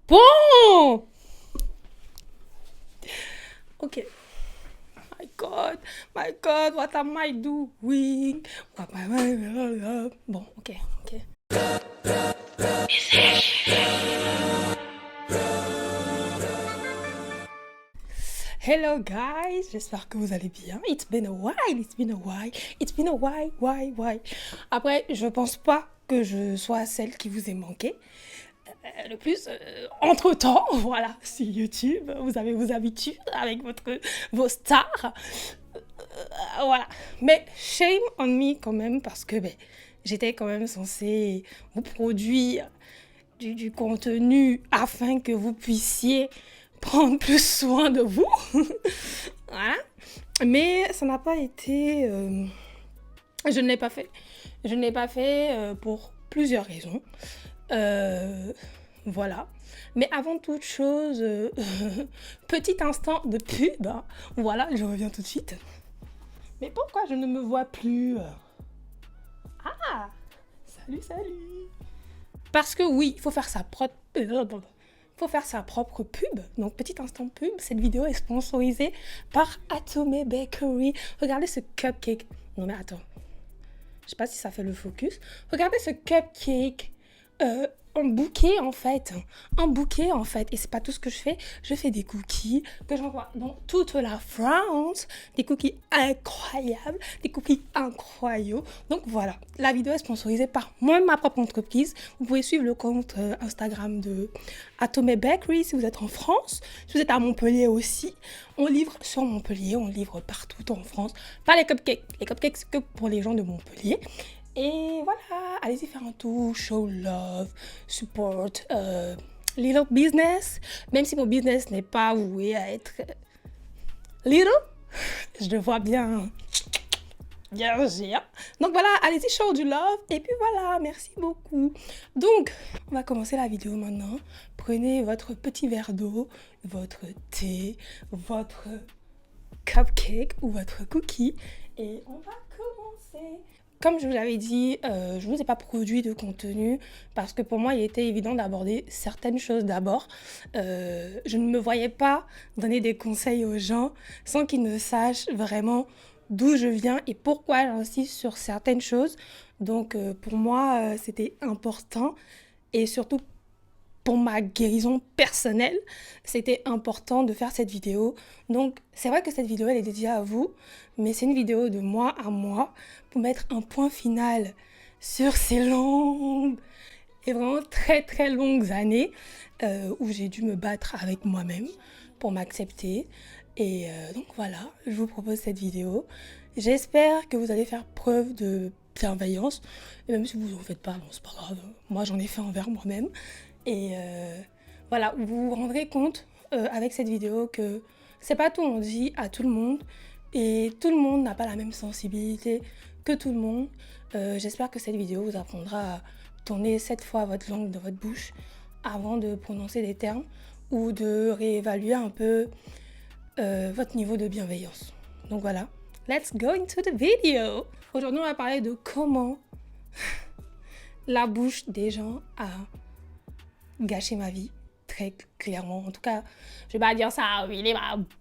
Bon! Ok. My God, what am I doing? Bon, ok. Hello guys, j'espère que vous allez bien. It's been a while. Après, je pense pas que je sois celle qui vous ait manqué. Le plus, entre-temps, voilà, sur YouTube, vous avez vos habitudes avec vos stars. Voilà. Mais shame on me quand même parce que j'étais quand même censée vous produire du contenu afin que vous puissiez prendre plus soin de vous. Voilà. Mais ça n'a pas été... je ne l'ai pas fait. Je ne l'ai pas fait pour plusieurs raisons. Voilà. Mais avant toute chose, petit instant de pub. Hein. Voilà, je reviens tout de suite. Mais pourquoi je ne me vois plus? Ah! Salut! Parce que oui, il faut faire sa propre pub. Donc, petit instant pub, cette vidéo est sponsorisée par Atome Bakery. Regardez ce cupcake. Non mais attends. Je sais pas si ça fait le focus. Regardez ce cupcake en bouquet en fait. Et c'est pas tout ce que je fais. Je fais des cookies que j'envoie dans toute la France. Des cookies incroyables. Donc voilà. La vidéo est sponsorisée par moi, ma propre entreprise. Vous pouvez suivre le compte Instagram de Atome Bakery si vous êtes en France. Si vous êtes à Montpellier aussi. On livre sur Montpellier. On livre partout en France. Pas les cupcakes. Les cupcakes, c'est que pour les gens de Montpellier. Et voilà, allez-y faire un tour, show love, support, little business, même si mon business n'est pas voué à être little, je le vois bien géant. Donc voilà, allez-y, show du love, et puis voilà, merci beaucoup. Donc, on va commencer la vidéo maintenant. Prenez votre petit verre d'eau, votre thé, votre cupcake ou votre cookie, et on va commencer. Comme je vous l'avais dit, je ne vous ai pas produit de contenu parce que pour moi, il était évident d'aborder certaines choses d'abord. Je ne me voyais pas donner des conseils aux gens sans qu'ils ne sachent vraiment d'où je viens et pourquoi j'insiste sur certaines choses. Donc pour moi, c'était important et surtout pour ma guérison personnelle, c'était important de faire cette vidéo. Donc, c'est vrai que cette vidéo, elle est dédiée à vous, mais c'est une vidéo de moi à moi pour mettre un point final sur ces longues et vraiment très longues années où j'ai dû me battre avec moi-même pour m'accepter. Et donc voilà, je vous propose cette vidéo. J'espère que vous allez faire preuve de bienveillance. Et même si vous en faites pas, bon, c'est pas grave. Moi, j'en ai fait envers moi-même. Et voilà, vous vous rendrez compte avec cette vidéo que c'est pas tout on dit à tout le monde et tout le monde n'a pas la même sensibilité que tout le monde. J'espère que cette vidéo vous apprendra à tourner 7 fois votre langue dans votre bouche avant de prononcer des termes ou de réévaluer un peu votre niveau de bienveillance. Donc voilà, let's go into the video. Aujourd'hui, on va parler de comment la bouche des gens a gâché ma vie, très clairement. En tout cas, je vais pas dire ça a ruiné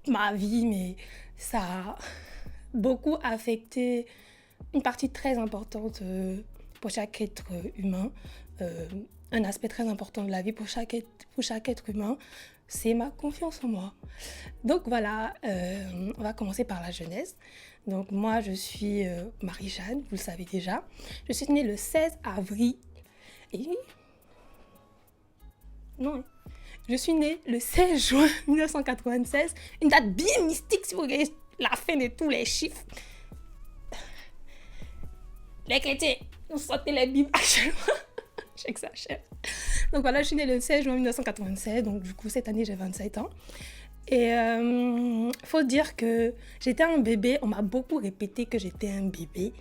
ma vie, mais ça a beaucoup affecté une partie très importante pour chaque être humain. Un aspect très important de la vie pour chaque être humain, c'est ma confiance en moi. Donc voilà, on va commencer par la jeunesse. Donc moi, je suis Marie-Jeanne, vous le savez déjà. Je suis née le 16 avril. Et non, je suis née le 16 juin 1996, une date bien mystique si vous regardez la fin de tous les chiffres. Les chrétiens, vous sortez les Bibles actuellement. J'exagère. Donc voilà, je suis née le 16 juin 1996, donc du coup cette année j'ai 27 ans. Et faut dire que j'étais un bébé, on m'a beaucoup répété que j'étais un bébé,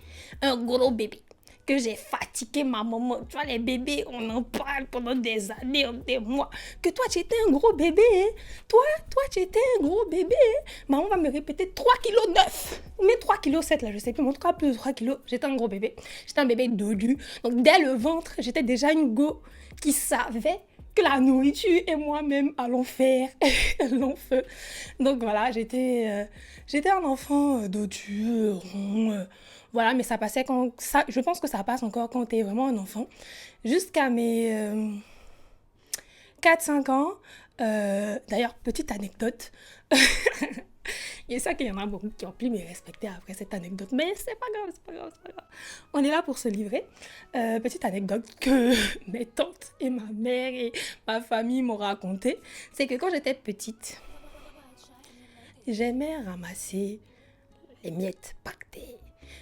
un gros bébé. Que j'ai fatigué ma maman. Tu vois, les bébés, on en parle pendant des années, des mois. Que toi, tu étais un gros bébé. Hein? Toi, tu étais un gros bébé. Hein? Maman va me répéter 3,9 kg. Mais 3,7 kg, là, je sais plus. Mais en tout cas, plus de 3 kg. J'étais un gros bébé. J'étais un bébé dodu. Donc, dès le ventre, j'étais déjà une go qui savait que la nourriture et moi-même allons faire l'enfeu. Donc voilà, j'étais un enfant dodu, rond, voilà, mais ça passait quand ça, je pense que ça passe encore quand t'es vraiment un enfant. Jusqu'à mes 4-5 ans. D'ailleurs, petite anecdote. Et ça qu'il y en a beaucoup qui ont pu me respecter après cette anecdote. Mais c'est pas grave, c'est pas grave, c'est pas grave. On est là pour se livrer. Petite anecdote que mes tantes et ma mère et ma famille m'ont raconté. C'est que quand j'étais petite, j'aimais ramasser les miettes pactées.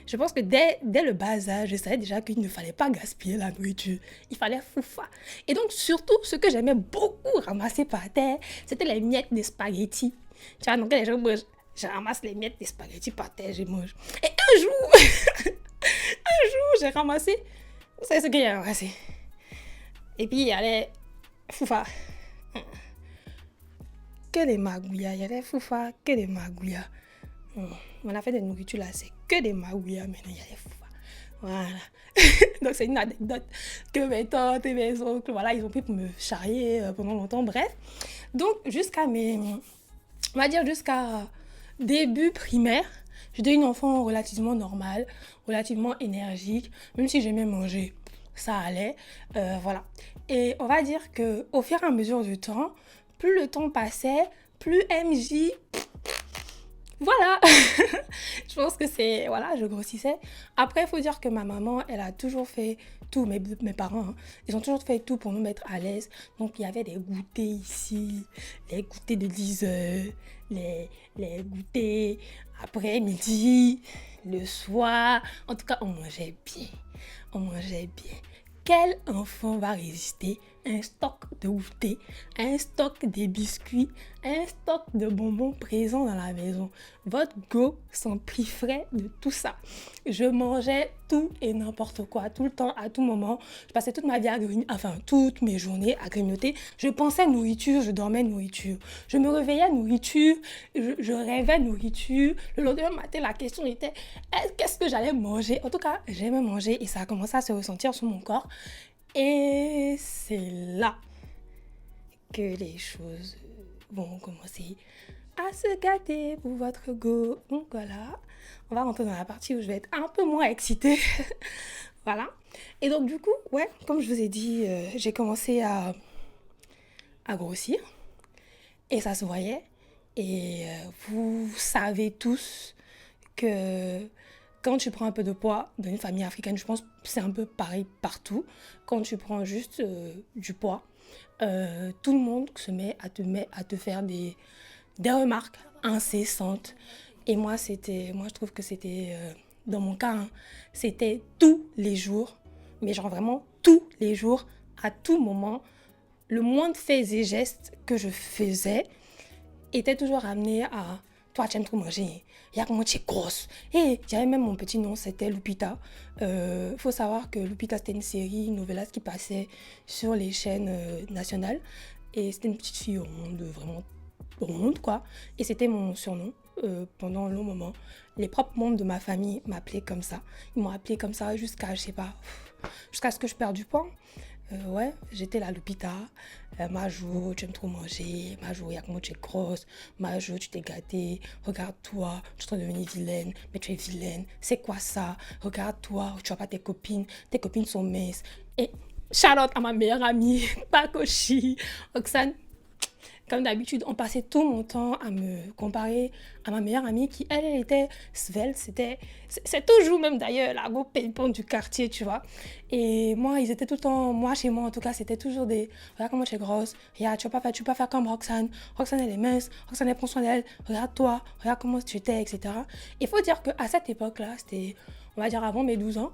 Je pense que dès le bas âge, je savais déjà qu'il ne fallait pas gaspiller la nourriture. Il fallait foufa. Et donc, surtout, ce que j'aimais beaucoup ramasser par terre, c'était les miettes de spaghettis. Tu vois, donc les gens mangent. Je ramasse les miettes de spaghettis par terre, je mange. Et un jour, j'ai ramassé. Vous savez ce que j'ai ramassé? Et puis, il y avait foufa. Que des magouillas. Il y avait foufa, que des magouillas. Mon affaire de nourriture là, c'est que des magouillas. Maintenant, il y a des foufa. Voilà. Donc, c'est une anecdote que mes tantes et mes oncles, voilà, ils ont pu me charrier pendant longtemps. Bref. Donc, on va dire jusqu'à début primaire, j'étais une enfant relativement normale, relativement énergique, même si j'aimais manger, ça allait, voilà. Et on va dire que au fur et à mesure du temps, plus le temps passait, plus MJ, voilà. Je pense que c'est, voilà, je grossissais. Après, il faut dire que ma maman, elle a toujours fait tout, mes parents, hein, ils ont toujours fait tout pour nous mettre à l'aise. Donc, il y avait des goûters ici, les goûters de 10 heures, les goûters après-midi, le soir. En tout cas, on mangeait bien. On mangeait bien. Quel enfant va résister à un stock de goûter, un stock de biscuits, un stock de bonbons présents dans la maison? Votre go s'empiffrait de tout ça. Je mangeais tout et n'importe quoi, tout le temps, à tout moment. Je passais toute ma vie toutes mes journées à grignoter. Je pensais nourriture, je dormais nourriture. Je me réveillais nourriture, je rêvais nourriture. Le lendemain matin, la question était qu'est-ce que j'allais manger? En tout cas, j'aimais manger et ça a commencé à se ressentir sur mon corps. Et c'est là que les choses vont commencer à se gâter pour votre go. Donc voilà, on va rentrer dans la partie où je vais être un peu moins excitée. Voilà. Et donc du coup, ouais, comme je vous ai dit, j'ai commencé à grossir. Et ça se voyait. Et vous savez tous que quand tu prends un peu de poids dans une famille africaine, je pense que c'est un peu pareil partout. Quand tu prends juste du poids, tout le monde se met à te faire des remarques incessantes. Et moi, je trouve que c'était, dans mon cas, hein, c'était tous les jours, mais genre vraiment tous les jours, à tout moment, le moindre fait et geste que je faisais était toujours ramené à toi, tu aimes trop manger. Il y a comment tu es grosse. Et j'avais même mon petit nom, c'était Lupita. Faut savoir que Lupita, c'était une série, une novelas qui passait sur les chaînes nationales. Et c'était une petite fille ronde, vraiment ronde, quoi. Et c'était mon surnom pendant un long moment. Les propres membres de ma famille m'appelaient comme ça. Ils m'ont appelé comme ça jusqu'à, je sais pas, jusqu'à ce que je perde du poids. Ouais, j'étais la Lupita. Majo, tu aimes trop manger. Majo, y'a comment tu es grosse. Majo, tu t'es gâtée. Regarde-toi, tu es en train de devenir vilaine. Mais tu es vilaine. C'est quoi ça? Regarde-toi, tu vois pas tes copines. Tes copines sont minces. Et shout out à ma meilleure amie, Pakoshi, Oxane. Comme d'habitude, on passait tout mon temps à me comparer à ma meilleure amie qui, elle était svelte. C'est toujours même d'ailleurs la go ping-pong du quartier, tu vois. Et moi, ils étaient tout le temps, moi chez moi en tout cas, c'était toujours des, regarde comment tu es grosse, regarde, tu peux pas faire comme Roxane. Roxane, elle est mince, Roxane, elle prend soin d'elle, regarde-toi, regarde comment tu étais, etc. Il faut dire qu'à cette époque-là, c'était, on va dire avant mes 12 ans,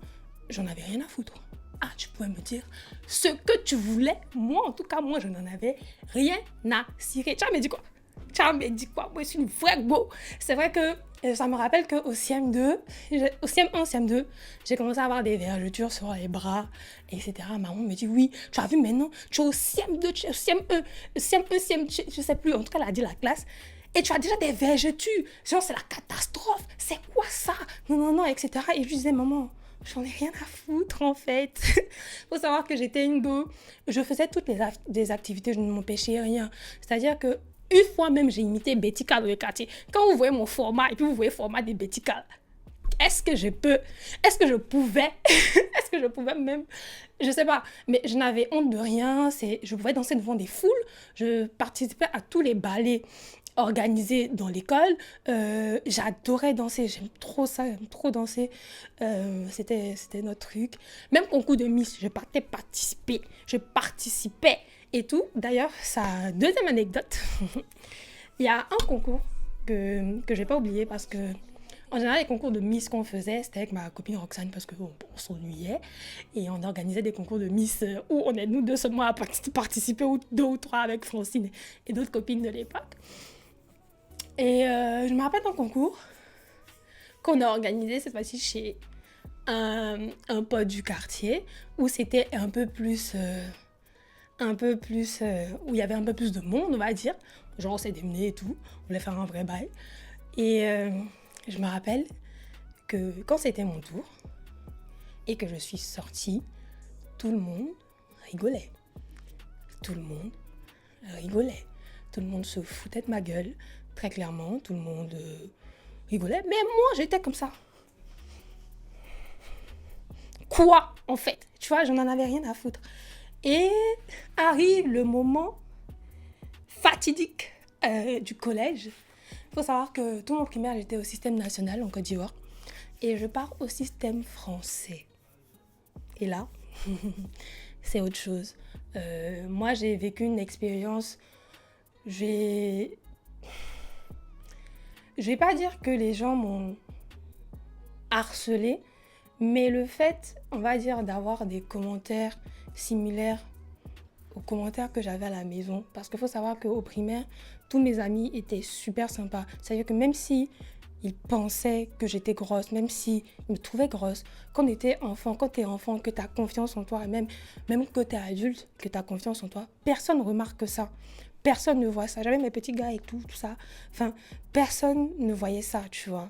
j'en avais rien à foutre. Ah, tu pouvais me dire ce que tu voulais. Moi, en tout cas, moi, je n'en avais rien à cirer. Tu as me dit quoi? Moi, je suis une vraie go. C'est vrai que ça me rappelle qu'au CM2, au CM1, CM2, j'ai commencé à avoir des vergetures sur les bras, etc. Maman me dit, oui, tu as vu maintenant, tu es au CM2, tu es au CM1, CM1, je sais plus, en tout cas, elle a dit la classe. Et tu as déjà des vergetures. Genre, c'est la catastrophe. C'est quoi ça? Non, etc. Et je lui disais, maman, J'en ai rien à foutre en fait. Faut savoir que j'étais une go. Je faisais toutes les activités, je ne m'empêchais rien. C'est-à-dire que une fois même, j'ai imité Betty Cal dans le quartier. Quand vous voyez mon format et puis vous voyez le format des Betty Cal, est-ce que je pouvais, est-ce que je pouvais même, je sais pas, mais je n'avais honte de rien, je pouvais danser devant des foules, je participais à tous les ballets organisés dans l'école, j'adorais danser, j'aime trop ça, j'aime trop danser, c'était notre truc. Même concours de Miss, je participais et tout. D'ailleurs, ça, deuxième anecdote, il y a un concours que je n'ai pas oublié parce que en général, les concours de Miss qu'on faisait, c'était avec ma copine Roxane parce qu'on s'ennuyait. Et on organisait des concours de Miss où on est nous deux seulement à participer, ou deux ou trois avec Francine et d'autres copines de l'époque. Et je me rappelle d'un concours qu'on a organisé cette fois-ci chez un pote du quartier où c'était un peu plus, où il y avait un peu plus de monde, on va dire. Genre, on s'est démené et tout. On voulait faire un vrai bail. Et je me rappelle que quand c'était mon tour et que je suis sortie, tout le monde rigolait. Tout le monde rigolait. Tout le monde se foutait de ma gueule, très clairement. Tout le monde rigolait. Mais moi, j'étais comme ça. Quoi, en fait? Tu vois, j'en avais rien à foutre. Et arrive le moment fatidique du collège. Il faut savoir que tout mon primaire, j'étais au système national en Côte d'Ivoire. Et je pars au système français. Et là, c'est autre chose. Moi, j'ai vécu une expérience... Je vais pas dire que les gens m'ont harcelée, mais le fait, on va dire, d'avoir des commentaires similaires aux commentaires que j'avais à la maison. Parce qu'il faut savoir qu'au primaire, tous mes amis étaient super sympas. C'est-à-dire que même si ils pensaient que j'étais grosse, même s'ils me trouvaient grosse, quand t'es enfant, que tu as confiance en toi, et même que tu es adulte, que tu as confiance en toi, personne ne remarque ça. Personne ne voit ça. J'avais mes petits gars et tout ça. Enfin, personne ne voyait ça, tu vois.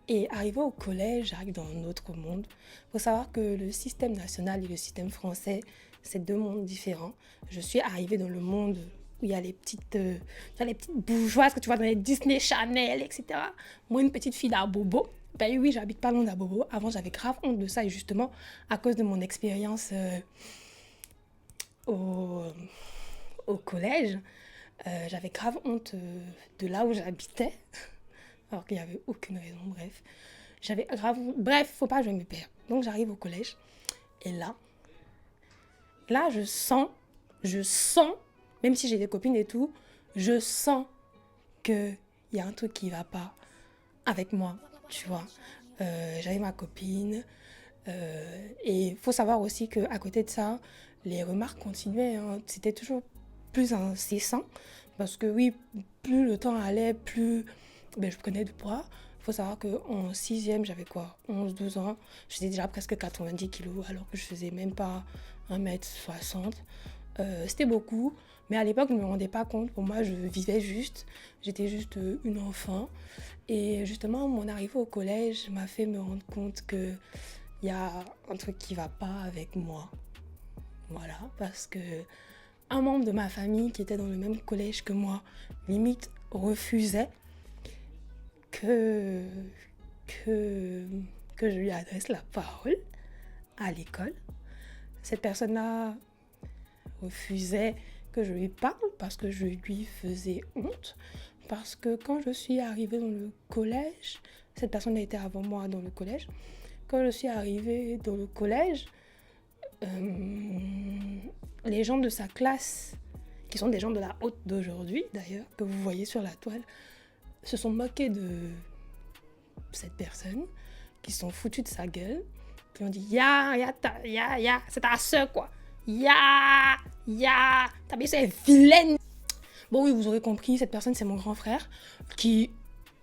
Et arrivé au collège, j'arrive dans un autre monde. Il faut savoir que le système national et le système français, c'est deux mondes différents. Je suis arrivée dans le monde où il y a les petites bourgeoises que tu vois dans les Disney Channel, etc. Moi, une petite fille d'Abobo. Ben oui, j'habite pas loin d'Abobo. Avant, j'avais grave honte de ça. Et justement, à cause de mon expérience au collège, j'avais grave honte de là où j'habitais. Alors qu'il n'y avait aucune raison, bref. J'avais grave... Bref, faut pas que je me perde. Donc, j'arrive au collège. Et là, je sens, même si j'ai des copines et tout, je sens qu'il y a un truc qui va pas avec moi, tu vois. J'avais ma copine. Et il faut savoir aussi qu'à côté de ça, les remarques continuaient. Hein. C'était toujours plus incessant. Parce que oui, plus le temps allait, plus je prenais du poids. Il faut savoir qu'en 6e, j'avais quoi, 11-12 ans. J'étais déjà presque 90 kilos alors que je faisais même pas 1m60. C'était beaucoup. Mais à l'époque, je ne me rendais pas compte. Pour moi, je vivais juste. J'étais juste une enfant. Et justement, mon arrivée au collège m'a fait me rendre compte qu'il y a un truc qui ne va pas avec moi. Voilà, parce que un membre de ma famille qui était dans le même collège que moi, limite, refusait que je lui adresse la parole à l'école. Cette personne-là refusait que je lui parle parce que je lui faisais honte. Parce que quand je suis arrivée dans le collège, cette personne a été avant moi dans le collège. Quand je suis arrivée dans le collège, les gens de sa classe, qui sont des gens de la haute d'aujourd'hui d'ailleurs, que vous voyez sur la toile, se sont moqués de cette personne, qui se sont foutus de sa gueule, puis ont dit c'est ta soeur quoi. Ta belle c'est vilaine. Bon oui, vous aurez compris, cette personne c'est mon grand frère qui,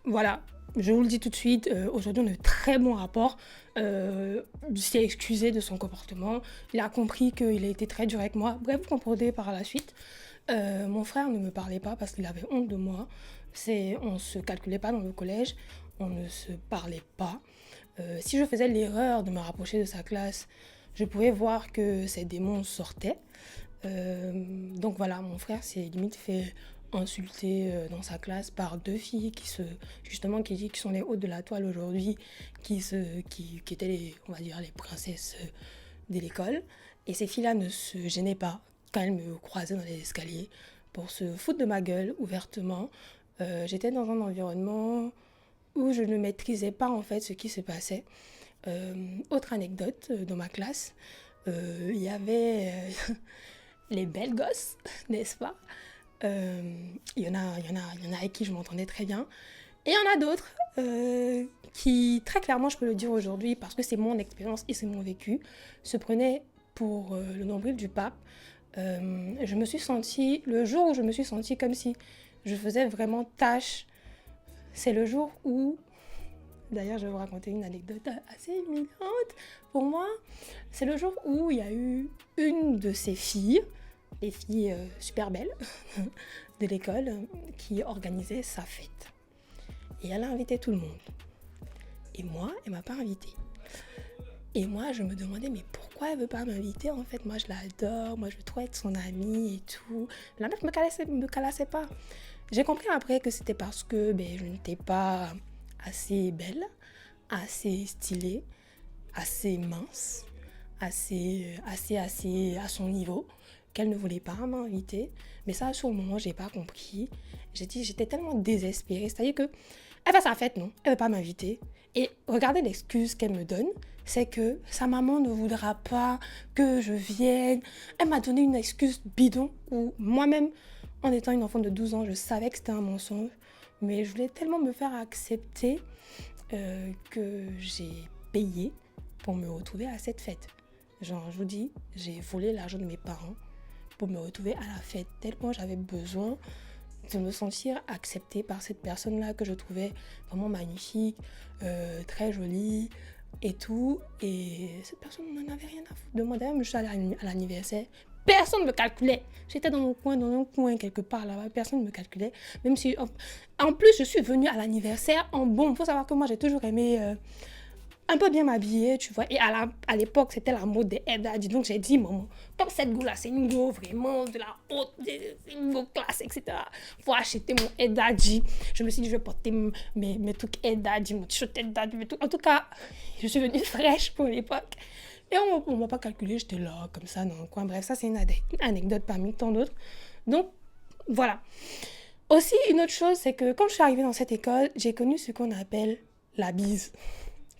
voilà, je vous le dis tout de suite, aujourd'hui on a de très bons rapports. Il s'est excusé de son comportement, il a compris qu'il a été très dur avec moi. Bref, vous comprenez par la suite. Mon frère ne me parlait pas parce qu'il avait honte de moi. On ne se calculait pas dans le collège, on ne se parlait pas. Si je faisais l'erreur de me rapprocher de sa classe, je pouvais voir que ces démons sortaient. Donc voilà, mon frère s'est limite fait insulter dans sa classe par deux filles qui sont les hôtes de la toile aujourd'hui, qui étaient on va dire les princesses de l'école. Et ces filles-là ne se gênaient pas quand elles me croisaient dans les escaliers pour se foutre de ma gueule ouvertement. J'étais dans un environnement où je ne maîtrisais pas en fait ce qui se passait. Autre anecdote, dans ma classe, il y avait les belles gosses, n'est-ce pas? Il y en a avec qui je m'entendais très bien. Et il y en a d'autres qui, très clairement, je peux le dire aujourd'hui, parce que c'est mon expérience et c'est mon vécu, se prenaient pour le nombril du pape. Je me suis sentie, le jour où je me suis sentie comme si je faisais vraiment tâche, c'est le jour où, d'ailleurs je vais vous raconter une anecdote assez éminente pour moi, c'est le jour où il y a eu une de ces filles, les filles super belles de l'école, qui organisait sa fête. Et elle a invité tout le monde. Et moi, elle m'a pas invitée. Et moi, je me demandais, mais pourquoi elle veut pas m'inviter? En fait, moi, je l'adore. Moi, je veux trop être son amie et tout. La meuf me calassait pas. J'ai compris après que c'était parce que je n'étais pas assez belle, assez stylée, assez mince, assez à son niveau, qu'elle ne voulait pas m'inviter. Mais ça, sur le moment, j'ai pas compris. J'étais tellement désespérée. C'est-à-dire que elle fait sa fête, non, elle veut pas m'inviter. Et regardez l'excuse qu'elle me donne, c'est que sa maman ne voudra pas que je vienne. Elle m'a donné une excuse bidon où moi-même, en étant une enfant de 12 ans, je savais que c'était un mensonge. Mais je voulais tellement me faire accepter que j'ai payé pour me retrouver à cette fête. Genre, je vous dis, j'ai volé l'argent de mes parents pour me retrouver à la fête, tellement j'avais besoin de me sentir acceptée par cette personne-là que je trouvais vraiment magnifique, très jolie et tout. Et cette personne n'en avait rien à foutre de moi. D'ailleurs, je suis allée à l'anniversaire. Personne ne me calculait. J'étais dans un coin quelque part là-bas. Personne ne me calculait. Même si, en plus, je suis venue à l'anniversaire en bon. Il faut savoir que moi, j'ai toujours aimé un peu bien m'habiller, tu vois. Et à l'époque, c'était la mode des Edadji. Donc, j'ai dit, maman, comme cette go-là, c'est une go vraiment de la haute, une go classe, etc. Faut acheter mon Edadji. Je me suis dit, je vais porter mes trucs Edadji, mon t-shirt Edadji, mes trucs. En tout cas, je suis venue fraîche pour l'époque. Et on ne m'a pas calculé, j'étais là, comme ça, dans le coin. Bref, ça, c'est une anecdote parmi tant d'autres. Donc, voilà. Aussi, une autre chose, c'est que quand je suis arrivée dans cette école, j'ai connu ce qu'on appelle la bise.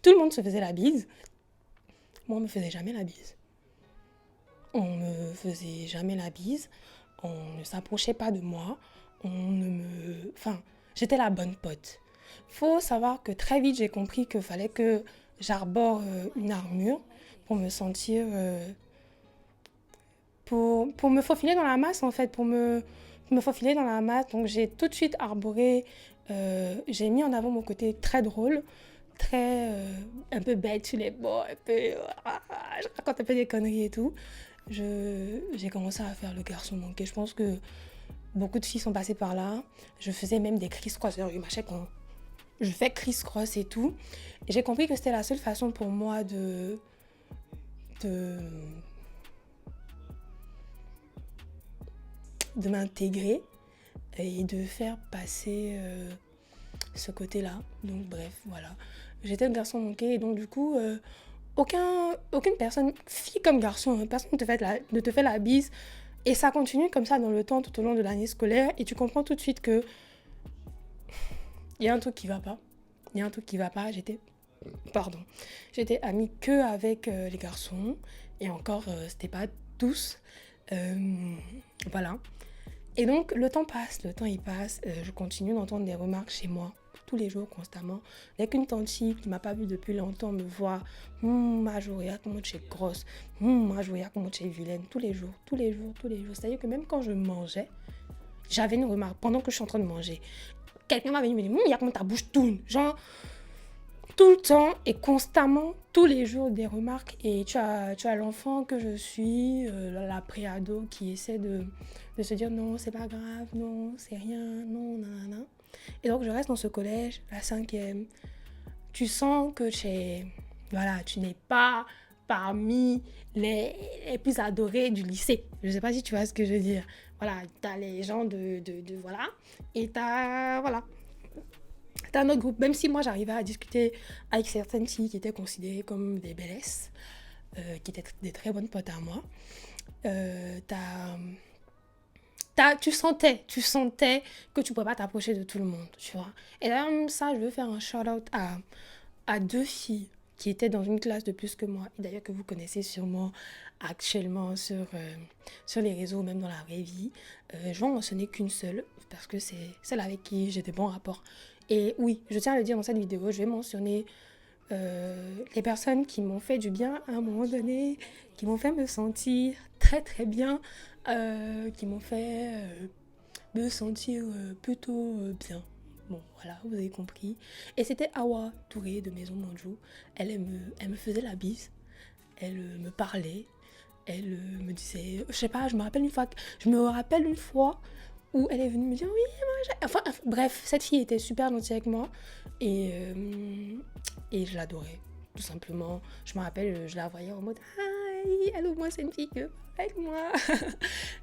Tout le monde se faisait la bise. Moi, on me faisait jamais la bise. On me faisait jamais la bise. On ne s'approchait pas de moi. Enfin, j'étais la bonne pote. Faut savoir que très vite, j'ai compris qu'il fallait que j'arbore une armure pour me sentir... pour me faufiler dans la masse, en fait. Pour me faufiler dans la masse. Donc, j'ai tout de suite arboré... j'ai mis en avant mon côté très drôle, très un peu bête sur les bords, un peu je raconte un peu des conneries et tout. J'ai commencé à faire le garçon manqué. Je pense que beaucoup de filles sont passées par là. Je faisais même des criss-cross. Quand je fais criss-cross et tout. Et j'ai compris que c'était la seule façon pour moi de m'intégrer et de faire passer ce côté-là. Donc bref, voilà. J'étais le garçon manqué et donc du coup, aucune personne, fille comme garçon, personne ne te fait la bise. Et ça continue comme ça dans le temps, tout au long de l'année scolaire. Et tu comprends tout de suite que il y a un truc qui va pas. Il y a un truc qui va pas. J'étais amie que avec les garçons. Et encore, c'était pas tous. Voilà. Et donc, le temps il passe. Je continue d'entendre des remarques chez moi, tous les jours, constamment. Dès qu'une tante qui ne m'a pas vue depuis longtemps me voit, Majoria, comment tu es grosse, Majoria, comment tu es vilaine, tous les jours. C'est-à-dire que même quand je mangeais, j'avais une remarque pendant que je suis en train de manger. Quelqu'un m'a venu me dire, il y a comment ta bouche tourne. Genre, tout le temps et constamment, tous les jours, des remarques. Et tu as l'enfant que je suis, la pré-ado qui essaie de se dire non, c'est pas grave, non, c'est rien, non, nanana. Et donc, je reste dans ce collège, la 5e, tu sens que voilà, tu n'es pas parmi les plus adorés du lycée. Je ne sais pas si tu vois ce que je veux dire. Voilà, tu as les gens voilà, et tu as, voilà, t'as un autre groupe. Même si moi, j'arrivais à discuter avec certaines filles qui étaient considérées comme des bellesses, qui étaient des très bonnes potes à moi, tu sentais que tu ne pouvais pas t'approcher de tout le monde, tu vois. Et d'ailleurs, ça, je veux faire un shout-out à deux filles qui étaient dans une classe de plus que moi, et d'ailleurs que vous connaissez sûrement actuellement sur les réseaux ou même dans la vraie vie. Je vais en mentionner qu'une seule, parce que c'est celle avec qui j'ai des bons rapports. Et oui, je tiens à le dire dans cette vidéo, je vais mentionner les personnes qui m'ont fait du bien à un moment donné, qui m'ont fait me sentir très très bien, qui m'ont fait me sentir plutôt bien. Bon, voilà, vous avez compris. Et c'était Awa Touré de Maison Manjou. Elle me faisait la bise, elle me parlait, elle me disait, je sais pas, je me rappelle une fois où elle est venue me dire oui, enfin bref, cette fille était super gentille avec moi et je l'adorais tout simplement. Je me rappelle, je la voyais en mode hi, hello, moi c'est une fille que avec moi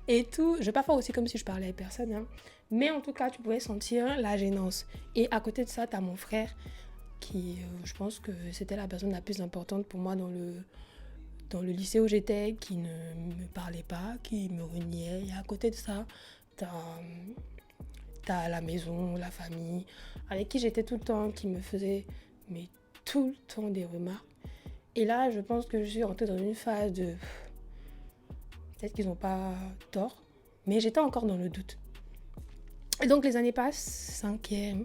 et tout. Je vais pas faire aussi comme si je parlais à personne, hein. Mais en tout cas tu pouvais sentir la gênance. Et à côté de ça, t'as mon frère qui, je pense que c'était la personne la plus importante pour moi dans le lycée où j'étais, qui ne me parlait pas, qui me reniait. Et à côté de ça, t'as la maison, la famille, avec qui j'étais tout le temps, qui me faisait mais tout le temps des remarques. Et là, je pense que je suis rentrée dans une phase de... Peut-être qu'ils n'ont pas tort, mais j'étais encore dans le doute. Et donc les années passent, 5e,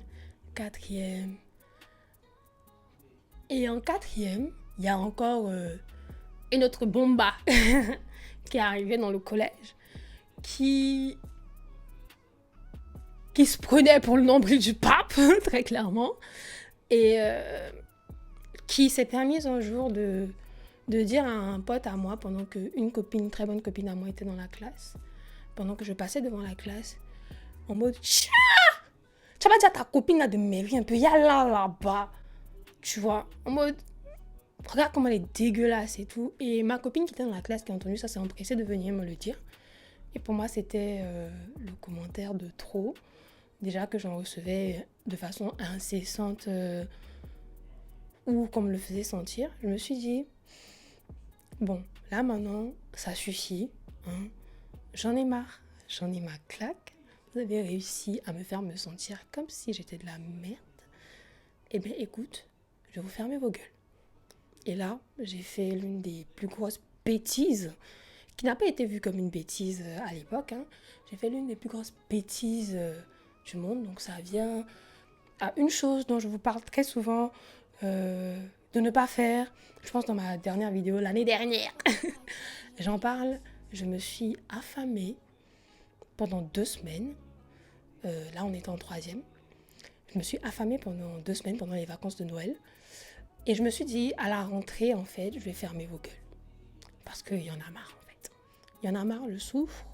4e. Et en 4e, il y a encore une autre bomba qui est arrivée dans le collège, qui se prenait pour le nombril du pape, très clairement, et qui s'est permise un jour de dire à un pote à moi, pendant qu'une copine, une très bonne copine à moi était dans la classe, pendant que je passais devant la classe, en mode « Tcha, tu vas dire à ta copine de m'élever un peu, y'a là-bas !» Tu vois, en mode « Regarde comment elle est dégueulasse et tout !» Et ma copine qui était dans la classe, qui a entendu ça, s'est empressée de venir me le dire. Et pour moi, c'était le commentaire de trop. Déjà que j'en recevais de façon incessante ou qu'on me le faisait sentir. Je me suis dit, bon, là maintenant, ça suffit. Hein. J'en ai marre claque. Vous avez réussi à me faire me sentir comme si j'étais de la merde. Eh bien, écoute, je vais vous fermer vos gueules. Et là, j'ai fait l'une des plus grosses bêtises, qui n'a pas été vue comme une bêtise à l'époque. Hein. J'ai fait l'une des plus grosses bêtises du monde. Donc ça vient à une chose dont je vous parle très souvent de ne pas faire. Je pense dans ma dernière vidéo l'année dernière. J'en parle. Je me suis affamée pendant 2 semaines. Là, on était en 3e. Je me suis affamée pendant 2 semaines, pendant les vacances de Noël. Et je me suis dit, à la rentrée, en fait, je vais fermer vos gueules. Parce qu'il y en a marre, en fait. Il y en a marre, je souffre.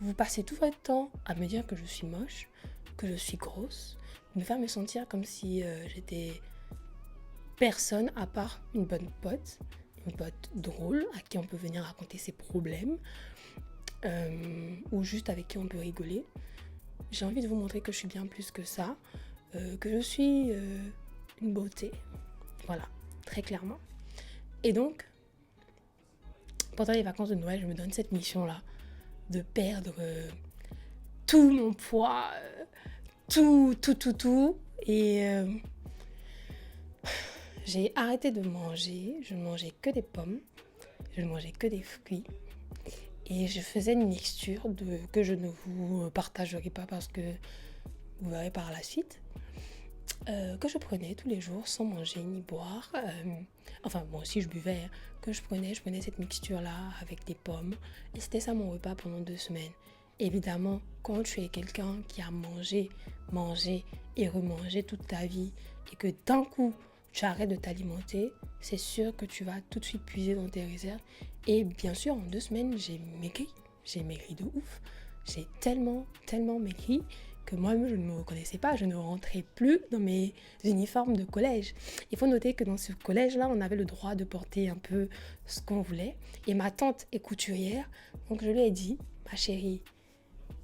Vous passez tout votre temps à me dire que je suis moche, que je suis grosse, me faire me sentir comme si j'étais personne à part une bonne pote drôle à qui on peut venir raconter ses problèmes ou juste avec qui on peut rigoler. J'ai envie de vous montrer que je suis bien plus que ça, que je suis une beauté. Voilà, très clairement. Et donc, pendant les vacances de Noël, je me donne cette mission-là de perdre tout mon poids, tout. Et j'ai arrêté de manger. Je ne mangeais que des pommes. Je ne mangeais que des fruits. Et je faisais une mixture que je ne vous partagerai pas parce que vous verrez par la suite. Que je prenais tous les jours sans manger ni boire. Enfin, bon, si je buvais, hein, que je prenais cette mixture-là avec des pommes. Et c'était ça mon repas pendant 2 semaines. Évidemment, quand tu es quelqu'un qui a mangé et remangé toute ta vie et que d'un coup, tu arrêtes de t'alimenter, c'est sûr que tu vas tout de suite puiser dans tes réserves. Et bien sûr, en 2 semaines, j'ai maigri. J'ai maigri de ouf. J'ai tellement maigri que moi-même je ne me reconnaissais pas, je ne rentrais plus dans mes uniformes de collège. Il faut noter que dans ce collège-là, on avait le droit de porter un peu ce qu'on voulait. Et ma tante est couturière, donc je lui ai dit, ma chérie,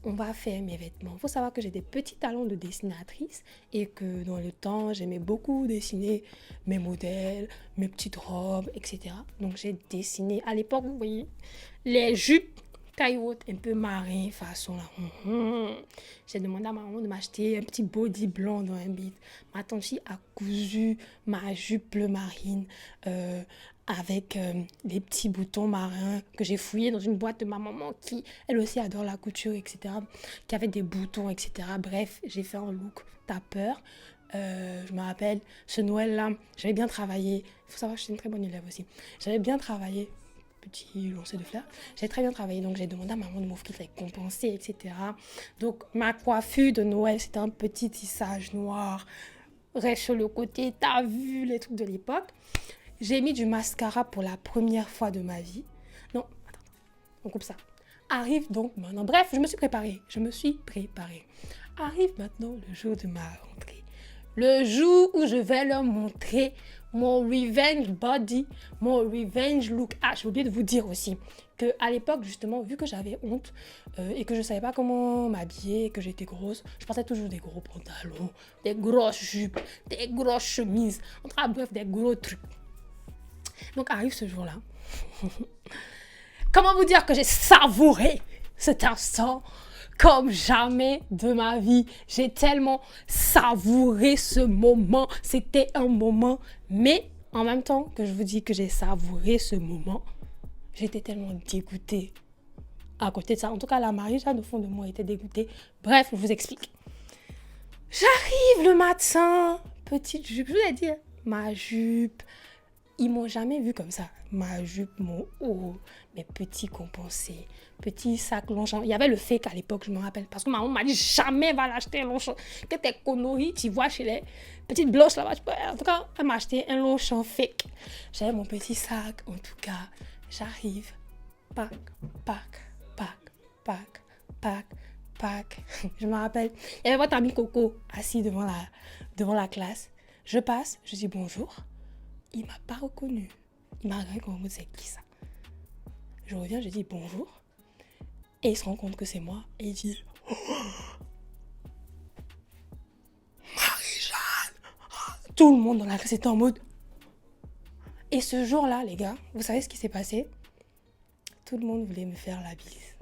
on va faire mes vêtements. Il faut savoir que j'ai des petits talents de dessinatrice et que dans le temps, j'aimais beaucoup dessiner mes modèles, mes petites robes, etc. Donc j'ai dessiné, à l'époque, vous voyez, les jupes taille haute, un peu marin, façon là. J'ai demandé à ma maman de m'acheter un petit body blanc dans un bit. Ma tante a cousu ma jupe bleu marine avec les petits boutons marins que j'ai fouillés dans une boîte de ma maman qui, elle aussi, adore la couture, etc. Qui avait des boutons, etc. Bref, j'ai fait un look tapeur. Je me rappelle, ce Noël-là, j'avais bien travaillé. Il faut savoir que je suis une très bonne élève aussi. J'avais bien travaillé. Petit lancer de fleurs. J'ai très bien travaillé, donc j'ai demandé à maman de m'offrir les compensés, etc. Donc ma coiffure de Noël, c'était un petit tissage noir, reste sur le côté, t'as vu les trucs de l'époque. J'ai mis du mascara pour la première fois de ma vie. Non, attends, on coupe ça. Arrive donc maintenant, bref, je me suis préparée. Arrive maintenant le jour de ma rentrée. Le jour où je vais leur montrer mon revenge body, mon revenge look. Ah, j'ai oublié de vous dire aussi qu'à l'époque, justement, vu que j'avais honte et que je ne savais pas comment m'habiller, que j'étais grosse, je portais toujours des gros pantalons, des grosses jupes, des grosses chemises, enfin bref, des gros trucs. Donc arrive ce jour-là. Comment vous dire que j'ai savouré cet instant comme jamais de ma vie. J'ai tellement savouré ce moment. C'était un moment. Mais en même temps que je vous dis que j'ai savouré ce moment, j'étais tellement dégoûtée. À côté de ça, en tout cas, la Marie-Jeanne au fond de moi était dégoûtée. Bref, je vous explique. J'arrive le matin, petite jupe, je vous ai dit, ma jupe. Ils m'ont jamais vu comme ça. Ma jupe, mon haut, mes petits compensés, petits sacs Longchamp. Il y avait le fake à l'époque, je me rappelle. Parce que maman m'a dit jamais va l'acheter un Longchamp. Que tes conneries, tu vois chez les petites blanches là-bas. En tout cas, elle m'a acheté un Longchamp fake. J'avais mon petit sac. En tout cas, j'arrive. Pac. Je me rappelle. Il y avait votre ami Coco assis devant la classe. Je passe, je dis bonjour. Il ne m'a pas reconnu. Il m'a regardé comme c'est qui ça. Je reviens, je dis bonjour. Et il se rend compte que c'est moi. Et il dit oh, Marie-Jeanne. Tout le monde dans la classe était en mode. Et ce jour-là, les gars, vous savez ce qui s'est passé? Tout le monde voulait me faire la bise.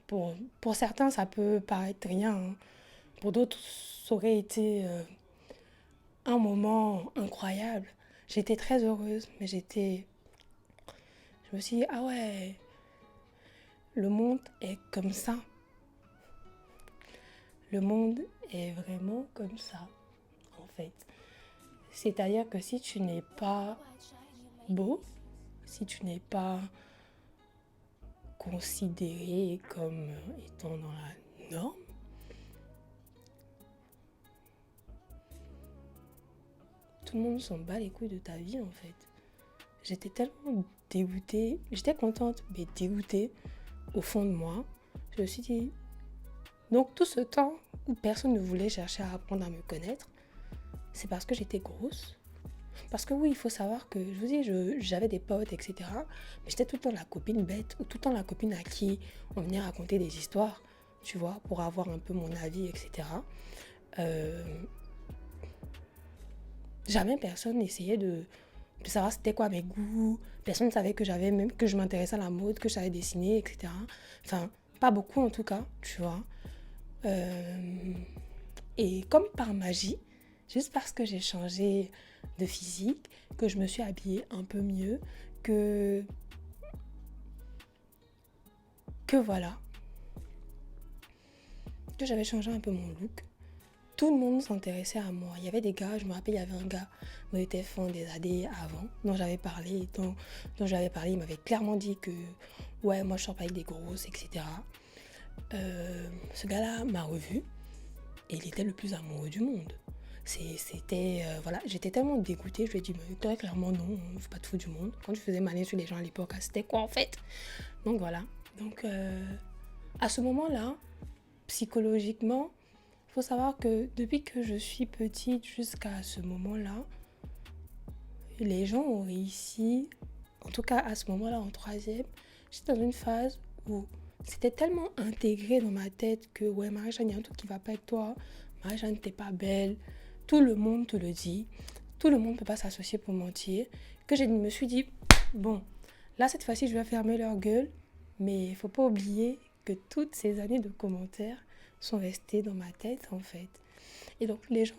Pour certains, ça peut paraître rien. Hein. Pour d'autres, ça aurait été un moment incroyable. J'étais très heureuse, mais je me suis dit, ah ouais, le monde est comme ça. Le monde est vraiment comme ça, en fait. C'est-à-dire que si tu n'es pas beau, si tu n'es pas considéré comme étant dans la norme, tout le monde s'en bat les couilles de ta vie, en fait. J'étais tellement dégoûtée, j'étais contente, mais dégoûtée au fond de moi. Je me suis dit, donc tout ce temps où personne ne voulait chercher à apprendre à me connaître, c'est parce que j'étais grosse. Parce que oui, il faut savoir que, je vous dis, j'avais des potes, etc. Mais j'étais tout le temps la copine bête, ou tout le temps la copine à qui on venait raconter des histoires, tu vois, pour avoir un peu mon avis, etc. Jamais personne n'essayait de savoir c'était quoi mes goûts. Personne ne savait que je m'intéressais à la mode, que je savais dessiner, etc. Enfin, pas beaucoup en tout cas, tu vois. Et comme par magie, juste parce que j'ai changé de physique, que je me suis habillée un peu mieux, que voilà, que j'avais changé un peu mon look. Tout le monde s'intéressait à moi. Il y avait des gars, je me rappelle, il y avait un gars dont j'étais fan des années avant, dont j'avais parlé, il m'avait clairement dit que ouais, moi je sors pas avec des grosses, etc. Ce gars-là m'a revu et il était le plus amoureux du monde. Voilà, j'étais tellement dégoûtée, je lui ai dit, mais très clairement non, faut pas te foutre du monde. Quand je faisais maner sur les gens à l'époque, c'était quoi en fait? Donc voilà, donc à ce moment-là, psychologiquement, il faut savoir que depuis que je suis petite jusqu'à ce moment-là, les gens ont réussi, en tout cas à ce moment-là en troisième, j'étais dans une phase où c'était tellement intégré dans ma tête que ouais, Marie-Jeanne, il y a un truc qui va pas avec toi, Marie-Jeanne, t'es pas belle, tout le monde te le dit, tout le monde peut pas s'associer pour mentir, que je me suis dit, bon, là cette fois-ci je vais fermer leur gueule, mais il faut pas oublier que toutes ces années de commentaires sont restées dans ma tête en fait. Et donc les gens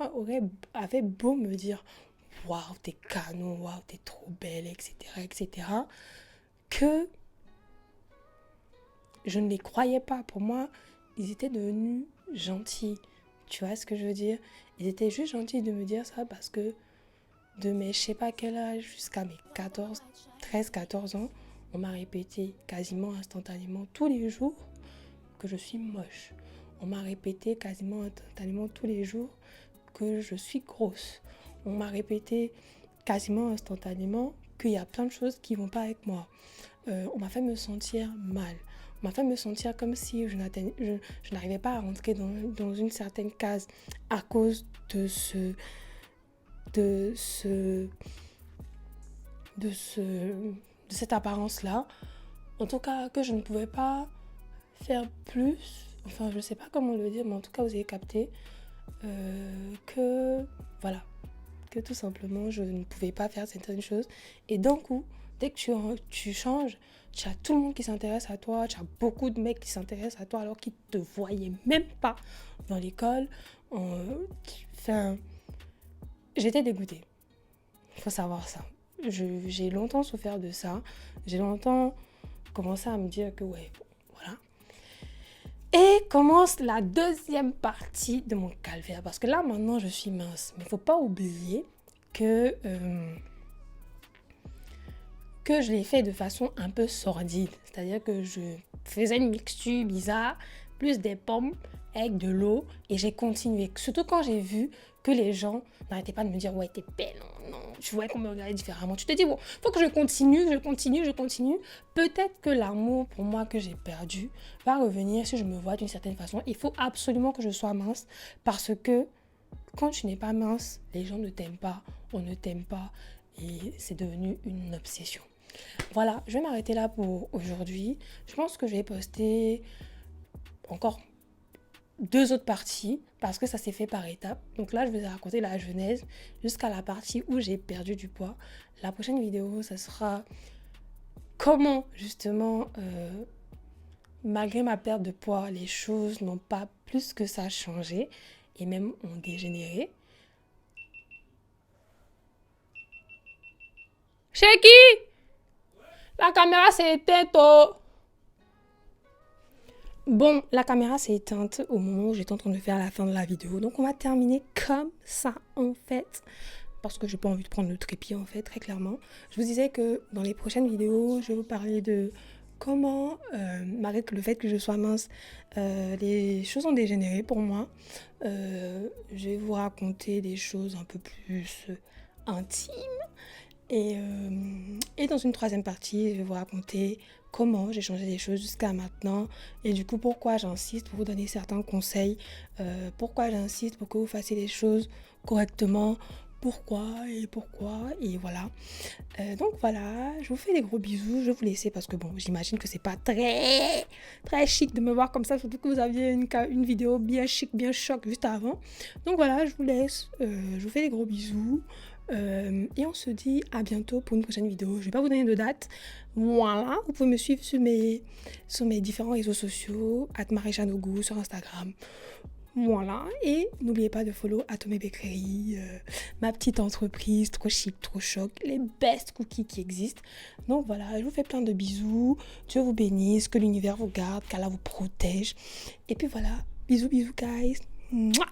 avaient beau me dire waouh, t'es canon, waouh, t'es trop belle, etc., etc., que je ne les croyais pas. Pour moi, ils étaient devenus gentils. Tu vois ce que je veux dire? Ils étaient juste gentils de me dire ça parce que de mes je sais pas quel âge jusqu'à mes 13-14 ans, on m'a répété quasiment instantanément tous les jours que je suis moche. On m'a répété quasiment instantanément tous les jours que je suis grosse. On m'a répété quasiment instantanément qu'il y a plein de choses qui vont pas avec moi. On m'a fait me sentir mal. On m'a fait me sentir comme si je n'arrivais pas à rentrer dans une certaine case à cause de cette apparence-là. En tout cas, que je ne pouvais pas faire plus. Enfin, je ne sais pas comment le dire, mais en tout cas, vous avez capté que, voilà, que tout simplement, je ne pouvais pas faire certaines choses. Et d'un coup, dès que tu changes, tu as tout le monde qui s'intéresse à toi, tu as beaucoup de mecs qui s'intéressent à toi alors qu'ils ne te voyaient même pas dans l'école. Enfin, j'étais dégoûtée. Il faut savoir ça. J'ai longtemps souffert de ça. J'ai longtemps commencé à me dire que ouais, voilà. Et commence la deuxième partie de mon calvaire. Parce que là, maintenant, je suis mince. Mais il ne faut pas oublier que je l'ai fait de façon un peu sordide. C'est-à-dire que je faisais une mixture bizarre, plus des pommes avec de l'eau, et j'ai continué. Surtout quand j'ai vu que les gens n'arrêtaient pas de me dire « Ouais, t'es belle, non, non. » Tu vois qu'on me regardait différemment. Tu te dis « Bon, faut que je continue. » Peut-être que l'amour pour moi que j'ai perdu va revenir si je me vois d'une certaine façon. Il faut absolument que je sois mince parce que quand tu n'es pas mince, les gens ne t'aiment pas, on ne t'aime pas et c'est devenu une obsession. Voilà, je vais m'arrêter là pour aujourd'hui. Je pense que je vais poster encore 2 autres parties parce que ça s'est fait par étapes. Donc là, je vais raconter la genèse jusqu'à la partie où j'ai perdu du poids. La prochaine vidéo, ça sera comment justement, malgré ma perte de poids, les choses n'ont pas plus que ça changé et même ont dégénéré. Chez qui? La caméra s'est éteinte, oh. Bon, la caméra s'est éteinte au moment où j'étais en train de faire la fin de la vidéo. Donc, on va terminer comme ça, en fait. Parce que j'ai pas envie de prendre le trépied, en fait, très clairement. Je vous disais que dans les prochaines vidéos, je vais vous parler de comment, malgré le fait que je sois mince, les choses ont dégénéré pour moi. Je vais vous raconter des choses un peu plus intimes. Et dans une troisième partie, je vais vous raconter comment j'ai changé les choses jusqu'à maintenant et du coup pourquoi j'insiste pour vous donner certains conseils, pourquoi j'insiste pour que vous fassiez les choses correctement, pourquoi et voilà. Donc voilà, je vous fais des gros bisous, je vais vous laisser parce que bon, j'imagine que c'est pas très très chic de me voir comme ça, surtout que vous aviez une vidéo bien chic, bien choc juste avant. Donc voilà, je vous laisse, je vous fais des gros bisous. Et on se dit à bientôt pour une prochaine vidéo. Je ne vais pas vous donner de date. Voilà, vous pouvez me suivre sur mes différents réseaux sociaux, @Marie-Jeanne sur Instagram. Voilà, et n'oubliez pas de follow Atome Bakery, ma petite entreprise, trop chic, trop choc, les best cookies qui existent. Donc voilà, je vous fais plein de bisous. Dieu vous bénisse, que l'univers vous garde, qu'Allah vous protège. Et puis voilà, bisous, bisous guys. Mouah.